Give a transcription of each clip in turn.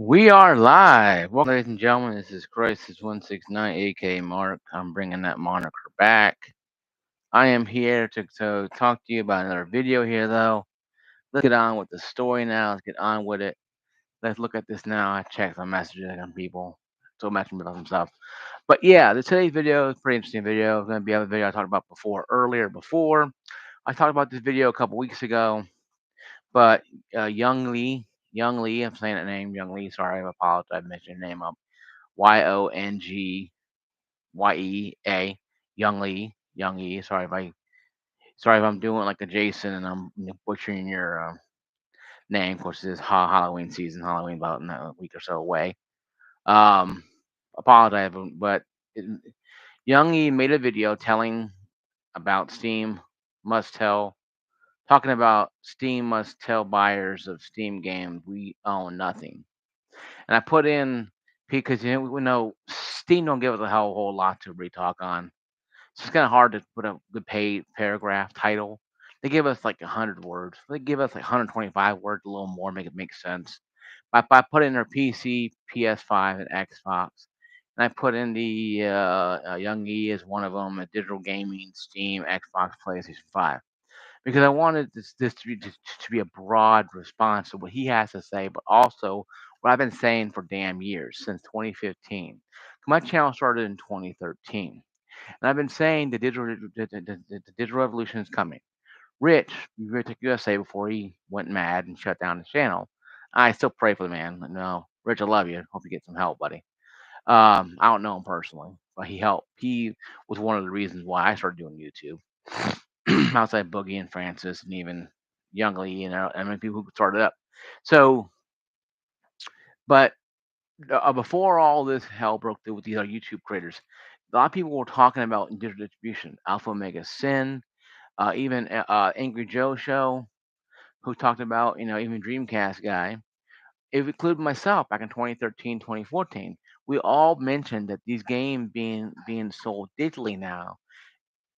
We are live. Welcome, ladies and gentlemen. This is Crisis 169, aka Mark. I'm bringing that moniker back. I am here to talk to you about another video here, though. Let's get on with the story now. Let's get on with it. Let's look at this now. I checked my messages on people. So messaging about some stuff. But yeah, today's video is a pretty interesting video. It's going to be a video I talked about before. I talked about this video a couple weeks ago, but Young Lee, I'm saying that name, Young Lee. Sorry, I apologize. I mentioned your name up. YongYea, Young Lee. Sorry if I'm doing like a Jason and I'm butchering your name. Of course, this is Halloween season. Halloween about in a week or so away. Um, Apologize, but it, Young Lee made a video telling about Steam must tell, talking about Steam must tell buyers of Steam games we own nothing. And I put in because we know Steam don't give us a whole lot to re-talk on. It's just kind of hard to put a good paid paragraph title. They give us like 100 words. They give us like 125 words, a little more, make it make sense. I put in their PC, PS5, and Xbox, and I put in the Young E as one of them, digital gaming, Steam, Xbox, PlayStation 5, because I wanted this to be a broad response to what he has to say, but also what I've been saying for damn years since 2015. My channel started in 2013. And I've been saying the digital revolution is coming. Rich USA before he went mad and shut down his channel. I still pray for the man. No, Rich, I love you. Hope you get some help, buddy. I don't know him personally, but he helped. He was one of the reasons why I started doing YouTube. Outside Boogie and Francis and even Youngly, I mean, people who started up. So, but before all this hell broke through with these YouTube creators, a lot of people were talking about digital distribution. Alpha Omega Sin, even Angry Joe Show, who talked about, even Dreamcast guy. It included myself back in 2013, 2014. We all mentioned that these games being sold digitally now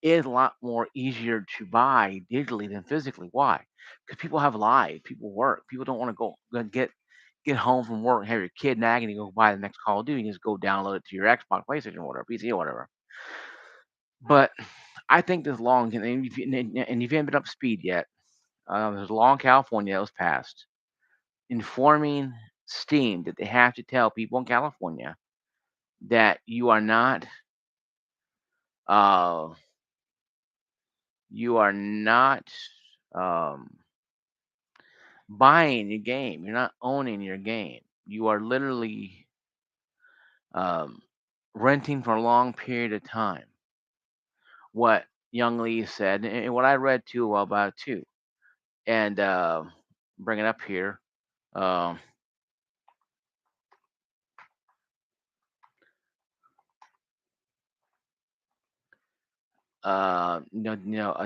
is a lot more easier to buy digitally than physically. Why? Because people have lives, people work, people don't want to go get home from work, have your kid nagging to go buy the next Call of Duty. You just go download it to your Xbox, PlayStation, or whatever, PC, or whatever. But I think this long, and if you haven't been up to speed yet, there's a law in California that was passed informing Steam that they have to tell people in California that uh, you are not um, buying your game. You're not owning your game. You are literally um, renting for a long period of time. What Young Lee said, and what I read too a while about too, and bring it up here. Um,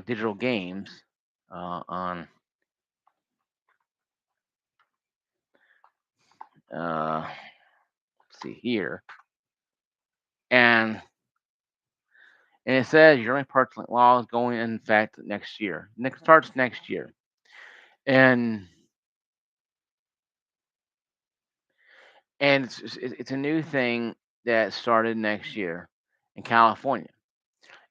Digital games on let's see here, and it says your only parking law is going in effect next year. Next starts next year, and it's a new thing that started next year in California.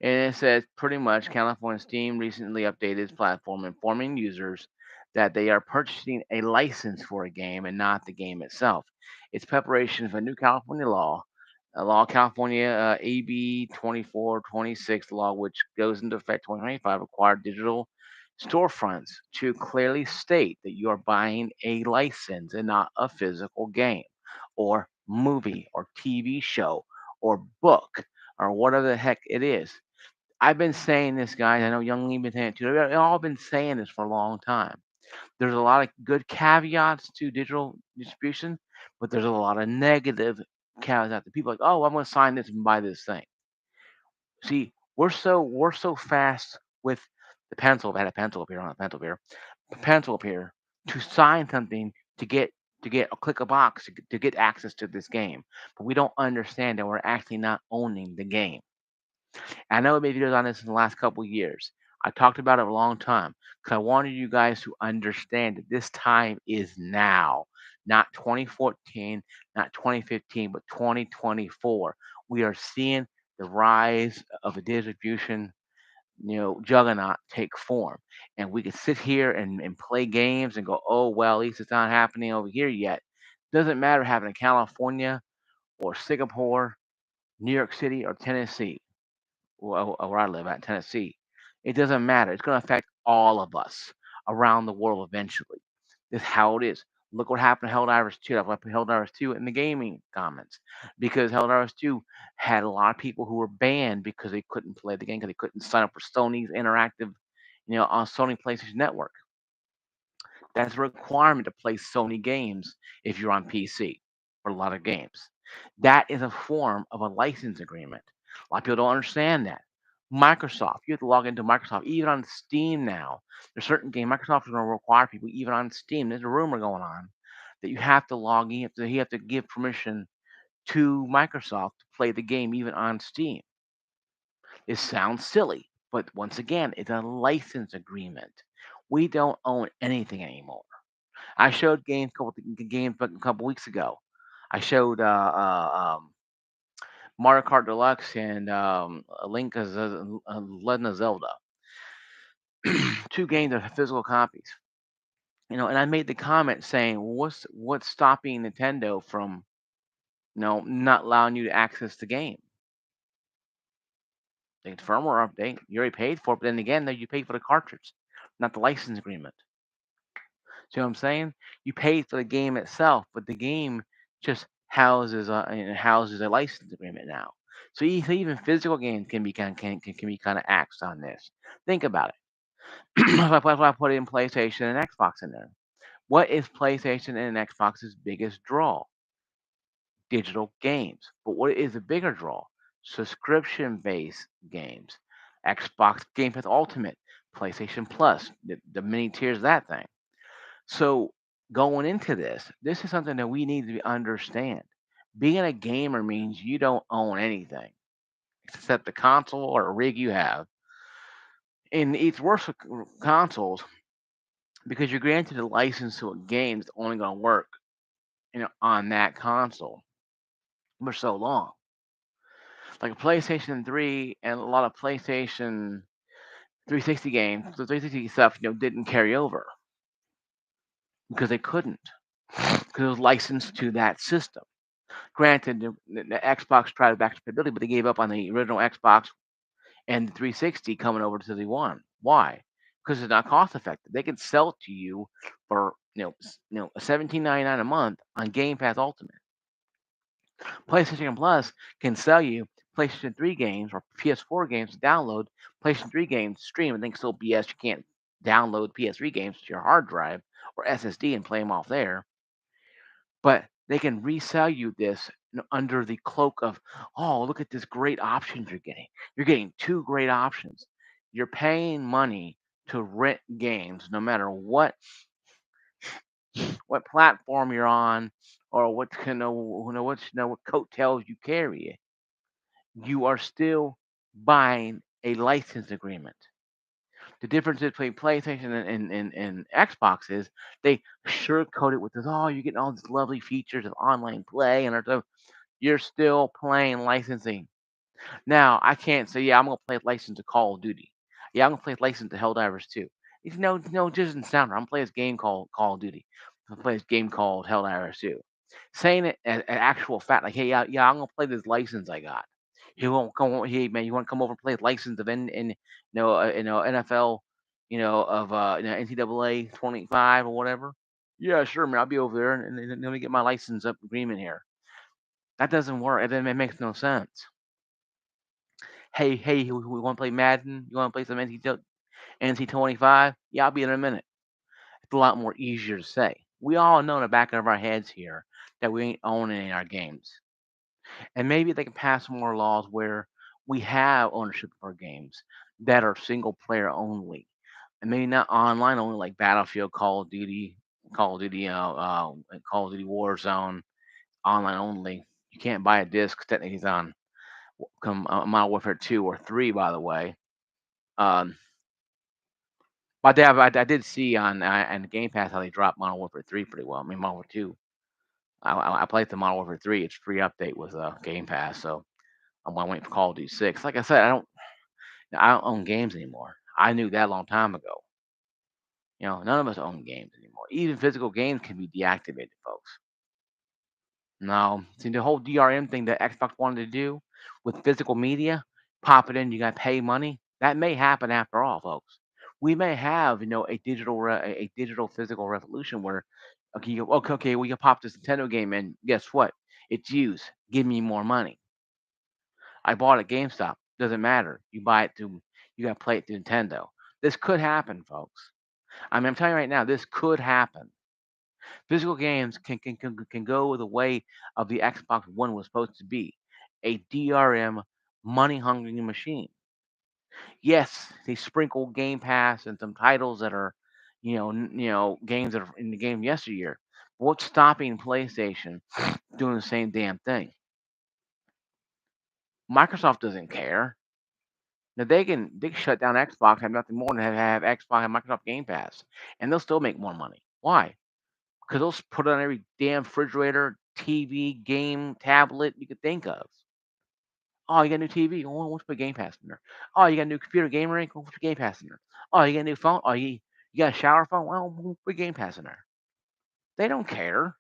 And it says pretty much California Steam recently updated its platform, informing users that they are purchasing a license for a game and not the game itself. It's preparation for a new California law, a law California AB 2426 law, which goes into effect 2025, required digital storefronts to clearly state that you are buying a license and not a physical game or movie or TV show or book or whatever the heck it is. I've been saying this, guys. I know Young Lee been saying it too. We've all been saying this for a long time. There's a lot of good caveats to digital distribution, but there's a lot of negative caveats. People are like, oh, I'm going to sign this and buy this thing. See, we're so fast with the pencil. If I had a pencil up here, on a pencil here, a pencil up here to sign something to get a click a box to get access to this game, but we don't understand that we're actually not owning the game. I know I made videos on this in the last couple of years. I talked about it a long time because I wanted you guys to understand that this time is now, not 2014, not 2015, but 2024. We are seeing the rise of a distribution, juggernaut take form. And we could sit here and play games and go, oh, well, at least it's not happening over here yet. Doesn't matter having in California or Singapore, New York City, or Tennessee, where I live at, Tennessee. It doesn't matter. It's going to affect all of us around the world eventually. This is how it is. Look what happened to Helldivers 2. I've put Helldivers 2 in the gaming comments because Helldivers 2 had a lot of people who were banned because they couldn't play the game because they couldn't sign up for Sony's interactive, on Sony PlayStation Network. That's a requirement to play Sony games if you're on PC for a lot of games. That is a form of a license agreement. A lot of people don't understand that. Microsoft, you have to log into Microsoft, even on Steam now. There's certain games Microsoft is going to require people, even on Steam. There's a rumor going on that you have to log in, you have to give permission to Microsoft to play the game even on Steam. It sounds silly, but once again, it's a license agreement. We don't own anything anymore. I showed games a couple weeks ago. I showed Mario Kart Deluxe and Legend of Zelda. Two games that are physical copies. And I made the comment saying, what's stopping Nintendo from, not allowing you to access the game? The firmware update, you already paid for it, but then again, though, you paid for the cartridge, not the license agreement. See what I'm saying? You paid for the game itself, but the game just houses a license agreement now. So even physical games can be kind of axed on this. Think about it. If I put in PlayStation and Xbox in there, what is PlayStation and Xbox's biggest draw? Digital games. But what is the bigger draw? Subscription-based games. Xbox Game Pass Ultimate, PlayStation Plus, the many tiers of that thing. So going into this is something that we need to understand. Being a gamer means you don't own anything except the console or rig you have. And it's worse with consoles because you're granted a license to a game that's only going to work, on that console for so long. Like a PlayStation 3 and a lot of PlayStation 360 games, the 360 stuff, didn't carry over because they couldn't because it was licensed to that system. Granted, the Xbox tried backwards but they gave up on the original Xbox and the 360 coming over to the One. Why? Because it's not cost effective. They can sell it to you for $17.99 a month on Game Pass Ultimate. PlayStation Plus can sell you PlayStation 3 games or PS4 games to download, PlayStation 3 games to stream. I think still BS you can't download PS3 games to your hard drive or SSD and play them off there. But they can resell you this under the cloak of, oh, look at this great options you're getting. You're getting two great options. You're paying money to rent games, no matter what platform you're on or what coattails you carry. You are still buying a license agreement. The difference between PlayStation and Xbox is they sugarcoat it with this, oh, you're getting all these lovely features of online play and stuff. You're still playing licensing. Now, I can't say, yeah, I'm gonna play license to Call of Duty. Yeah, I'm gonna play license to Helldivers 2. It's no, it doesn't sound right. I'm playing this game called Call of Duty. I'm playing this game called Helldivers 2. Saying it as an actual fact, like, hey, yeah, I'm gonna play this license I got. He won't come. Hey, man, you want to come over and play license of NFL, of NCAA 25 or whatever? Yeah, sure, man. I'll be over there and let me get my license up agreement here. That doesn't work. It makes no sense. Hey, we want to play Madden? You want to play some NC 25? Yeah, I'll be in a minute. It's a lot more easier to say. We all know in the back of our heads here that we ain't owning any of our games. And maybe they can pass more laws where we have ownership of our games that are single player only. And maybe not online only like Battlefield, Call of Duty, Call of Duty Warzone, online only. You can't buy a disc. Technically, it's on Modern Warfare 2 or 3, by the way. Um, But I did see on the Game Pass how they dropped Modern Warfare 3 pretty well. I mean, Modern Warfare 2. I played the Modern Warfare 3. It's free update with Game Pass, so I'm waiting for Call of Duty 6. Like I said, I don't own games anymore. I knew that a long time ago. None of us own games anymore. Even physical games can be deactivated, folks. No, see the whole DRM thing that Xbox wanted to do with physical media, pop it in, you gotta pay money. That may happen after all, folks. We may have, a digital physical revolution where, okay, okay, we can pop this Nintendo game in. Guess what? It's used. Give me more money. I bought at GameStop. Doesn't matter. You gotta play it through Nintendo. This could happen, folks. I mean, I'm telling you right now, this could happen. Physical games can go the way of the Xbox One was supposed to be, a DRM money hungry machine. Yes, they sprinkle Game Pass and some titles that are, games that are in the game yesteryear. What's stopping PlayStation doing the same damn thing? Microsoft doesn't care. Now they can shut down Xbox, have nothing more than have Xbox and Microsoft Game Pass, and they'll still make more money. Why? Because they'll put it on every damn refrigerator, TV, game, tablet you could think of. Oh, you got a new TV? Oh, let's put Game Pass in there. Oh, you got a new computer game ring? Oh, let's put Game Pass in there. Oh, you got a new phone? Oh, you got a shower phone? Well, we'll put Game Pass in there. They don't care.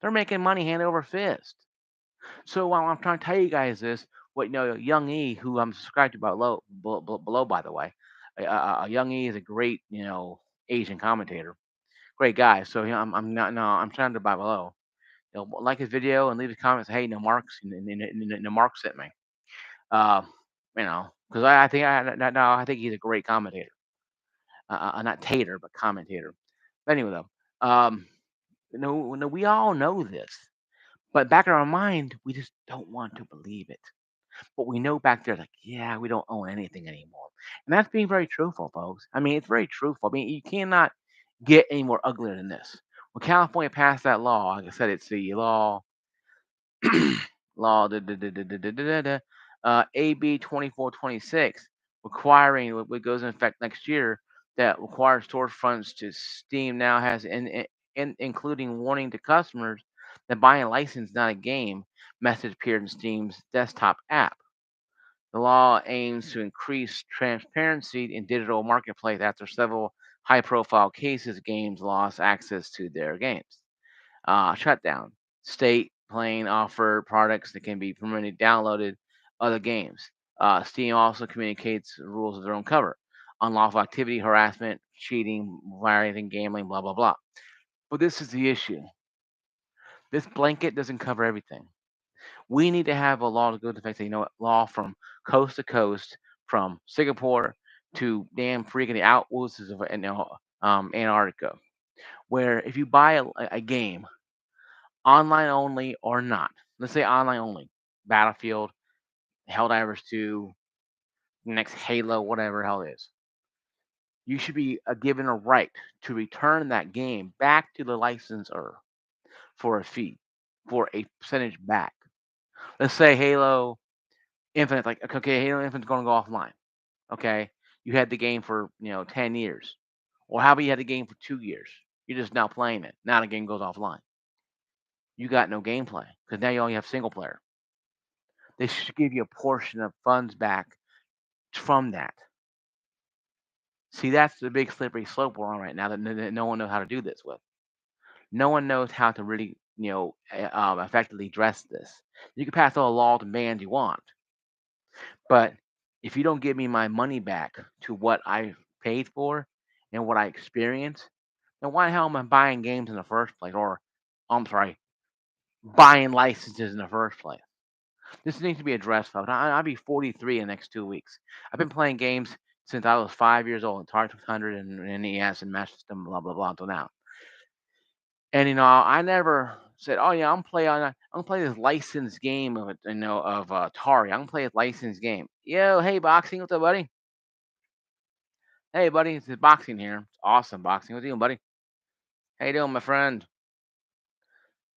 They're making money hand over fist. So while I'm trying to tell you guys this, what Young E, who I'm subscribed to below, by the way, Young E is a great Asian commentator, great guy. So I'm not no, I'm trying to buy below. Like his video and leave his comments. Hey, no marks, no marks sent me. Uh, because I think I think he's a great commentator. Not tater, but commentator. But anyway, though, no, no, we all know this, but back in our mind, we just don't want to believe it. But we know back there, like, yeah, we don't own anything anymore, and that's being very truthful, folks. I mean, it's very truthful. I mean, you cannot get any more uglier than this. When California passed that law, like I said, it's the law AB 2426 requiring what goes in effect next year that requires storefronts to Steam now has including warning to customers that buying a license not a game message appeared in Steam's desktop app. The law aims to increase transparency in digital marketplace after several high-profile cases games lost access to their games shutdown. State playing offer products that can be permanently downloaded other games. Steam also communicates rules of their own cover. Unlawful activity, harassment, cheating, violating, gambling, blah, blah, blah. But this is the issue. This blanket doesn't cover everything. We need to have a law to go into effect, law from coast to coast, from Singapore to damn freaking the outwoods of Antarctica, where if you buy a game online only or not. Let's say online only. Battlefield, Helldivers 2, next Halo, whatever the hell it is. You should be given a right to return that game back to the licensor for a fee, for a percentage back. Let's say Halo Infinite, like okay, Halo Infinite's going to go offline. Okay, you had the game for 10 years, or how about you had the game for 2 years? You're just now playing it. Now the game goes offline. You got no gameplay because now you only have single player. They should give you a portion of funds back from that. See, that's the big slippery slope we're on right now that no one knows how to do this with. No one knows how to really, effectively address this. You can pass all the law to bans you want, but if you don't give me my money back to what I paid for and what I experienced, then why the hell am I buying games in the first place? Or, I'm sorry, buying licenses in the first place? This needs to be addressed, folks. I'll be 43 in the next 2 weeks. I've been playing games since I was 5 years old, Atari 600 and NES and Master System, blah blah blah, until now. And I never said, "Oh yeah, I'm gonna play this licensed game of Atari. I'm gonna play a licensed game." Yo, hey boxing, what's up, buddy? Hey, buddy, it's boxing here. It's awesome boxing. What's you doing, buddy? How you doing, my friend?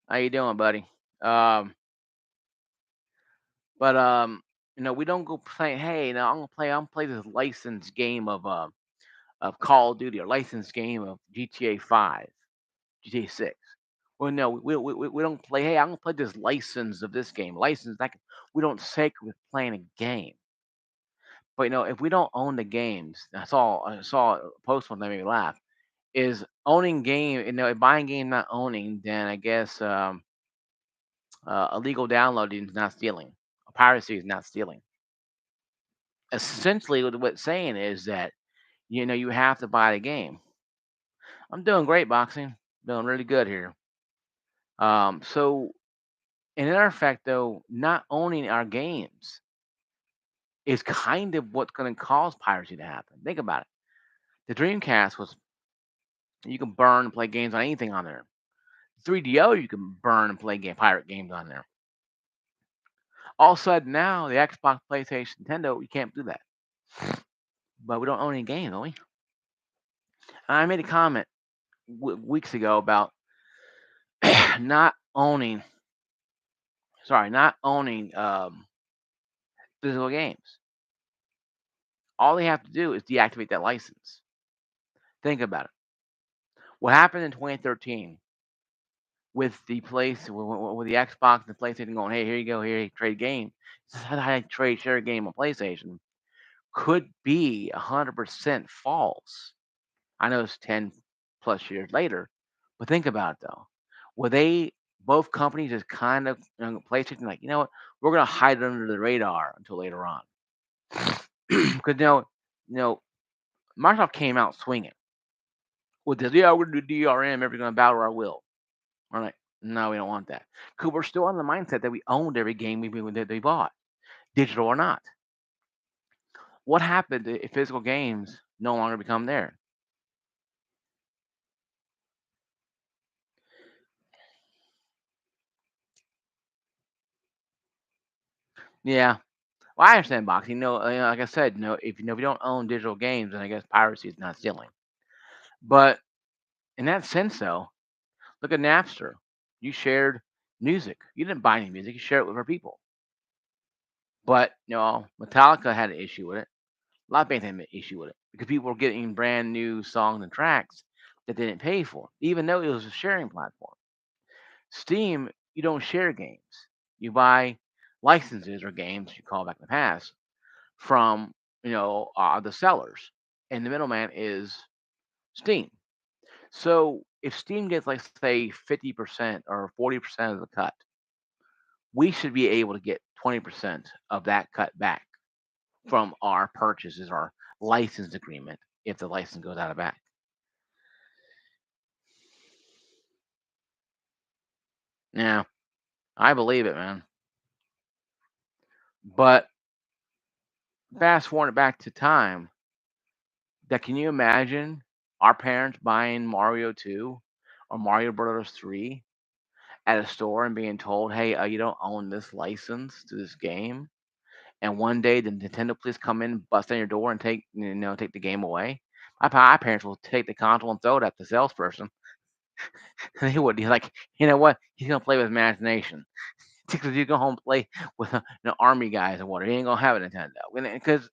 How you doing, buddy? Um, but we don't go play. Hey, now I'm gonna play. I'm gonna play this licensed game of of Call of Duty or licensed game of GTA 5, GTA 6. Well, no, we don't play. Hey, I'm gonna play this license of this game. License that we don't sacred with playing a game. But if we don't own the games, I saw a post one that made me laugh. Is owning game, buying game not owning, then I guess illegal downloading is not stealing. Piracy is not stealing. Essentially, what it's saying is that you have to buy the game. I'm doing great, boxing. Doing really good here. So in our fact, though, not owning our games is kind of what's going to cause piracy to happen. Think about it. The Dreamcast was you can burn and play games on anything on there. 3DO you can burn and play pirate games on there. All of a sudden now the Xbox, PlayStation, Nintendo, you can't do that. But we don't own any games, don't we? I made a comment weeks ago about not owning, not owning physical games. All they have to do is deactivate that license. Think about it. What happened in 2013 with with the Xbox and the PlayStation going, hey, here you go, here you trade game. This is how I share a game on PlayStation. Could be 100% false. I know it's 10 plus years later, but think about it though. Were they both companies just kind of PlayStation like, you know what, we're gonna hide it under the radar until later on, because you know, Microsoft came out swinging with this. Yeah, we're gonna do DRM. Everybody's gonna bow to our will. We're like, no, we don't want that, because we're still on the mindset that we owned every game that they bought, digital or not. What happened if physical games no longer become there? Yeah. Well, I understand boxing. Like I said, if you don't own digital games, then I guess piracy is not stealing. But in that sense, though, look at Napster. You shared music. You didn't buy any music. You shared it with other people. But Metallica had an issue with it. A lot of bands had an issue with it because people were getting brand new songs and tracks that they didn't pay for, even though it was a sharing platform. Steam, you don't share games. You buy licenses or games you call back in the past from the sellers, and the middleman is Steam. So if Steam gets like say 50% or 40% of the cut, we should be able to get 20% of that cut back from our purchases, our license agreement, if the license goes out of back. Yeah, I believe it, man. But fast forward back to time, that can you imagine our parents buying Mario 2 or Mario Brothers 3 at a store and being told, "Hey, you don't own this license to this game," and one day the Nintendo police come in, bust on your door, and take the game away. My parents will take the console and throw it at the salesperson. They would. He's like, you know what? He's gonna play with imagination. Because you go home and play with army guys or whatever. He ain't gonna have a Nintendo. Because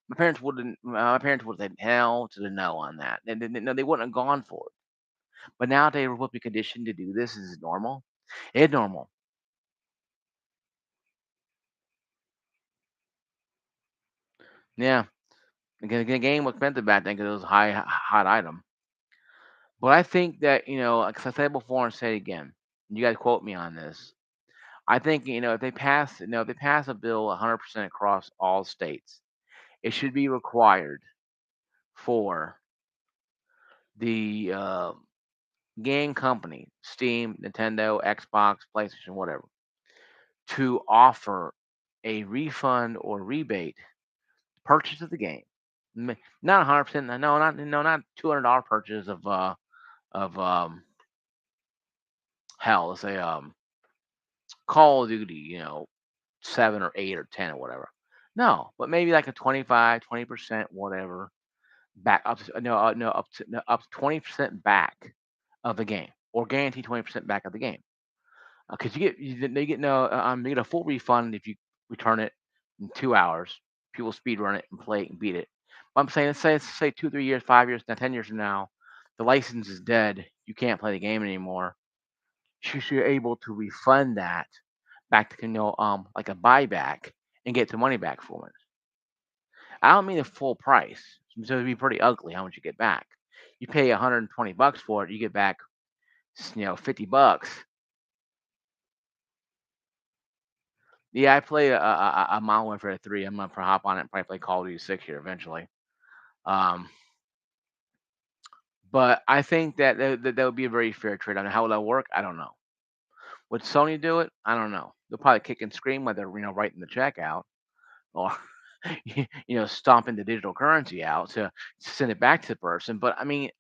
my parents would have said hell to the no on that. No, they wouldn't have gone for it. But now they will be conditioned to do this. Is normal. It's normal. Yeah. The game was meant to back then because it was a hot item. But I think that, like I said before and say it again, you guys quote me on this. I think, if they pass a bill 100% across all states, it should be required for the game company, Steam, Nintendo, Xbox, PlayStation, whatever, to offer a refund or rebate purchase of the game. Not 100%. Not $200 purchase of hell. Let's say Call of Duty, 7 or 8 or 10 or whatever. No, but maybe like a 25, 20%, whatever, back up to no up to 20% back of the game, or guaranteed 20% back of the game. Because they get no they get a full refund if you return it in 2 hours. People speed run it and play it and beat it. I'm saying, let's say 2, 3 years, 5 years, now 10 years from now, the license is dead. You can't play the game anymore. You're able to refund that back to like a buyback and get the money back for it. I don't mean the full price. So it'd be pretty ugly how much you get back. You pay $120 for it, you get back, $50. Yeah, I play a Modern Warfare 3. I'm gonna hop on it and probably play Call of Duty 6 here eventually. Um, but I think that would be a very fair trade. I mean, how would that work? I don't know. Would Sony do it? I don't know. They'll probably kick and scream whether writing the check out or stomping the digital currency out to send it back to the person. But I mean,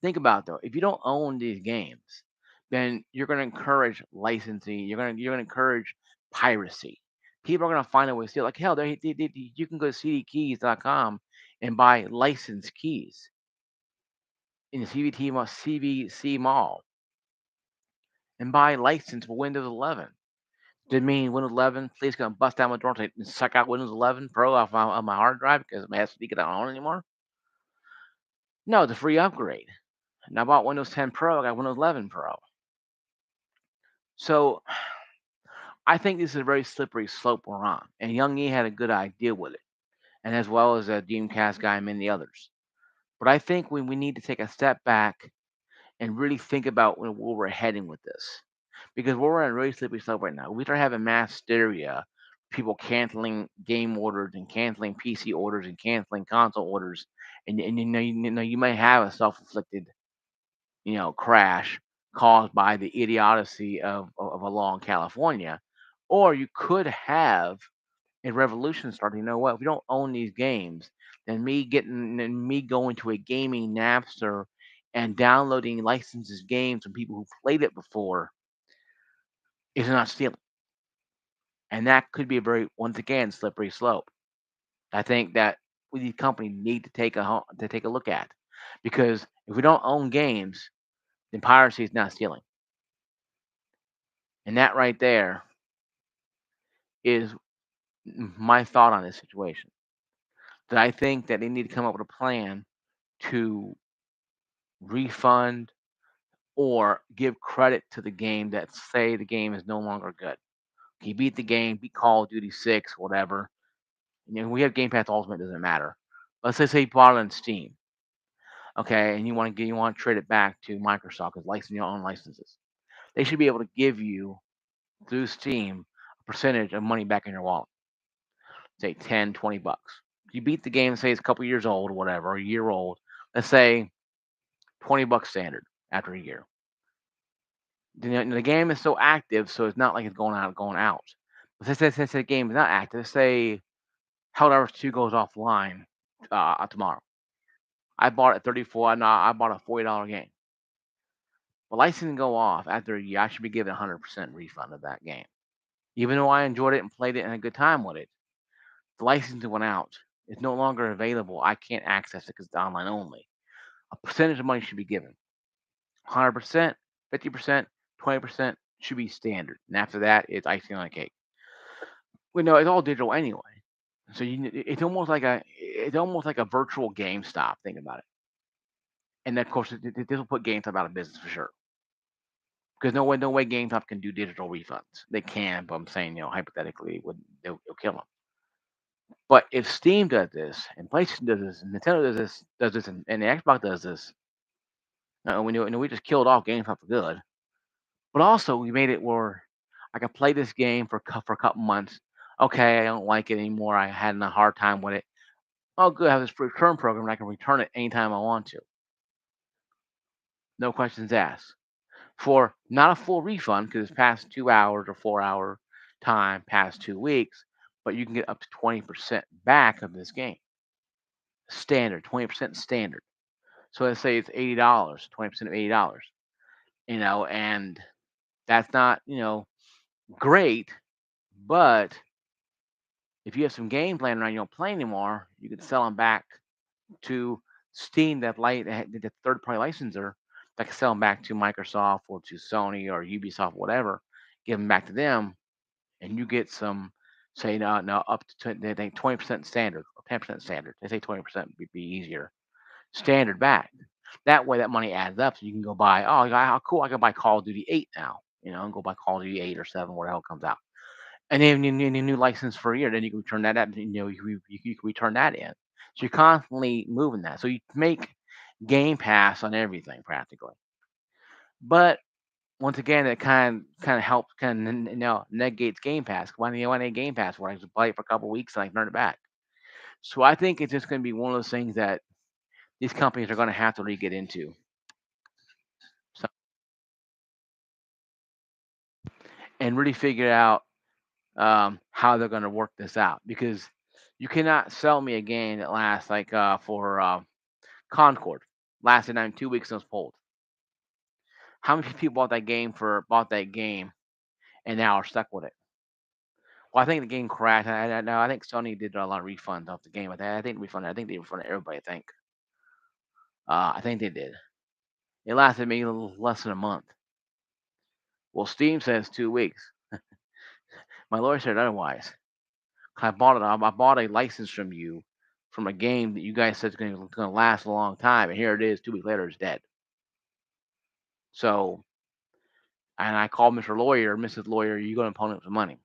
think about it, though. If you don't own these games, then you're going to encourage licensing. You're going to encourage piracy. People are going to find a way to steal. Like hell, you can go to cdkeys.com and buy licensed keys in the CVC mall and buy license for Windows 11. Did mean Windows 11? Please gonna bust down my door and suck out Windows 11 Pro of my hard drive because my SD card don't own anymore? No, it's a free upgrade. And I bought Windows 10 Pro. I got Windows 11 Pro. So I think this is a very slippery slope we're on. And YongYea had a good idea with it, and as well as a Dreamcast guy and many others. But I think we need to take a step back and really think about where we're heading with this. Because we're in a really slippery slope right now. We start having mass hysteria, people canceling game orders and canceling PC orders and canceling console orders, and you may have a self-inflicted crash caused by the idiocy of a law in California, or you could have a revolution start. You know what? If we don't own these games, then me going to a gaming Napster and downloading licensed games from people who played it before is not stealing, and that could be a very once again slippery slope. I think that these companies need to take a look at, because if we don't own games, then piracy is not stealing, and that right there is my thought on this situation. That I think that they need to come up with a plan to refund or give credit to the game that say the game is no longer good. You beat the game, beat Call of Duty 6, whatever. We have Game Pass Ultimate, doesn't matter. Let's say you bought it on Steam, okay, and you want to trade it back to Microsoft because license your own licenses. They should be able to give you through Steam a percentage of money back in your wallet, say 10, $20. You beat the game, say it's a couple years old, or whatever, or a year old. Let's say $20 standard after a year. The game is so active, so it's not like it's going out. But since the game is not active, say Helldivers 2 goes offline tomorrow. I bought it at 34. No, I bought a $40 game. The license go off after a year. I should be given 100% refund of that game. Even though I enjoyed it and played it and had a good time with it, the license went out. It's no longer available. I can't access it because it's online only. A percentage of money should be given. 100%, 50%, 20% should be standard. And after that, it's icing on the cake. Well, no, it's all digital anyway. So it's almost like a virtual GameStop. Think about it. And of course, this will put GameStop out of business for sure. Because no way GameStop can do digital refunds. They can, but I'm saying, hypothetically, it'll kill them. But if Steam does this, and PlayStation does this, and Nintendo does this, and the Xbox does this, we just killed off GameStop for good. But also, we made it where I could play this game for a couple months. Okay, I don't like it anymore. I had a hard time with it. Oh, good. I have this return program, and I can return it anytime I want to. No questions asked. For not a full refund because it's past 2 hours or 4 hour time, past 2 weeks, but you can get up to 20% back of this game. Standard, 20% standard. So let's say it's $80, 20% of $80, and that's not, great, but if you have some games laying around you don't play anymore, you can sell them back to Steam, the third party licensor that can sell them back to Microsoft or to Sony or Ubisoft, whatever, give them back to them, and you get some, say, no, up to, they think 20% standard or 10% standard. They say 20% would be easier. Standard back. That way, that money adds up, so you can go buy. Oh, how cool! I can buy Call of Duty 8 now. And go buy Call of Duty 8 or 7, where the hell it comes out. And then you need a new license for a year. Then you can return that out. You can return that in. So you're constantly moving that. So you make Game Pass on everything practically. But once again, it kind of helps, negates Game Pass. Why need Game Pass? Where I can play it for a couple weeks and I can turn it back. So I think it's just going to be one of those things that these companies are going to have to really get into. So, and really figure out how they're going to work this out, because you cannot sell me a game that lasts like for Concord lasted 2 weeks and was pulled. How many people bought that game and now are stuck with it? Well, I think the game crashed. I think Sony did a lot of refunds off the game. I think they refunded everybody. I think they did. It lasted maybe a little less than a month. Well, Steam says 2 weeks. My lawyer said otherwise. I bought a license from you from a game that you guys said is going to last a long time, and here it is. 2 weeks later, it's dead. So, and I called Mr. Lawyer, Mrs. Lawyer, you're going to opponent some money.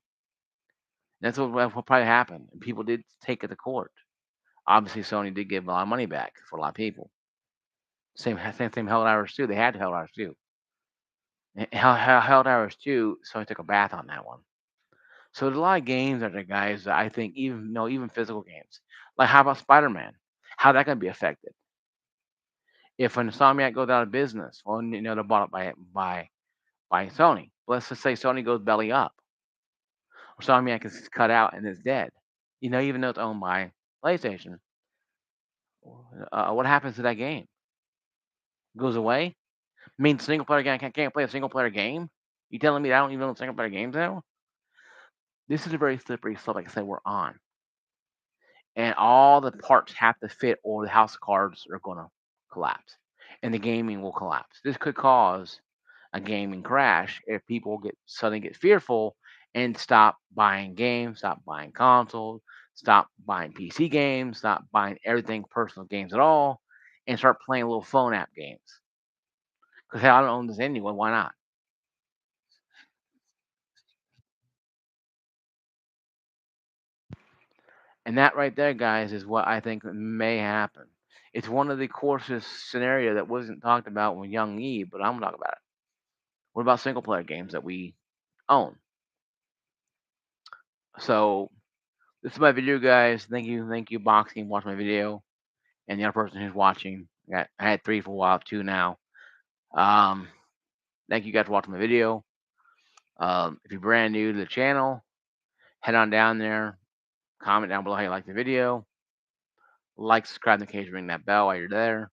That's what probably happened. And people did take it to court. Obviously, Sony did give a lot of money back for a lot of people. Same held hours too. They had to held hours too. Held hours too. So I took a bath on that one. So there's a lot of games that are guys that I think even physical games. Like how about Spider-Man? How that gonna be affected? If an Insomniac goes out of business, well, they're bought up by Sony. Let's just say Sony goes belly up, or Insomniac is cut out and is dead. Even though it's owned by PlayStation, what happens to that game? Goes away? I mean, single player game can't play a single player game? You telling me that I don't even know single player games now? This is a very slippery slope, like I said, we're on. And all the parts have to fit, or the house of cards are going to collapse, and the gaming will collapse. This could cause a gaming crash if people suddenly get fearful and stop buying games, stop buying consoles, stop buying PC games, stop buying everything personal games at all, and start playing little phone app games. Because hey, I don't own this anyway. Why not? And that right there, guys, is what I think may happen. It's one of the coarsest scenario that wasn't talked about with YongYea, but I'm gonna talk about it. What about single player games that we own? So this is my video, guys. Thank you, Boxing, watch my video, and the other person who's watching. I had three for a while, two now. Um, Thank you guys for watching my video. If you're brand new to the channel, head on down there, comment down below how you like the video, like, subscribe, in case you ring that bell while you're there.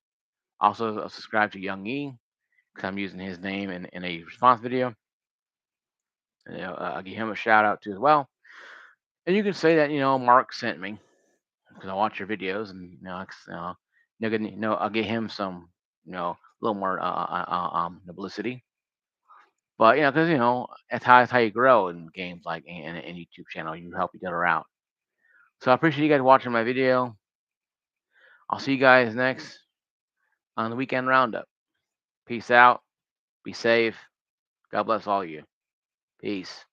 Also, subscribe to YongYea, because I'm using his name in a response video. I'll give him a shout out too as well. And you can say that Mark sent me, because I watch your videos, and I'll get him some a little more publicity. But because that's how you grow in games like in YouTube channel. You help each other out. So I appreciate you guys watching my video. I'll see you guys next on the weekend roundup. Peace out. Be safe. God bless all of you. Peace.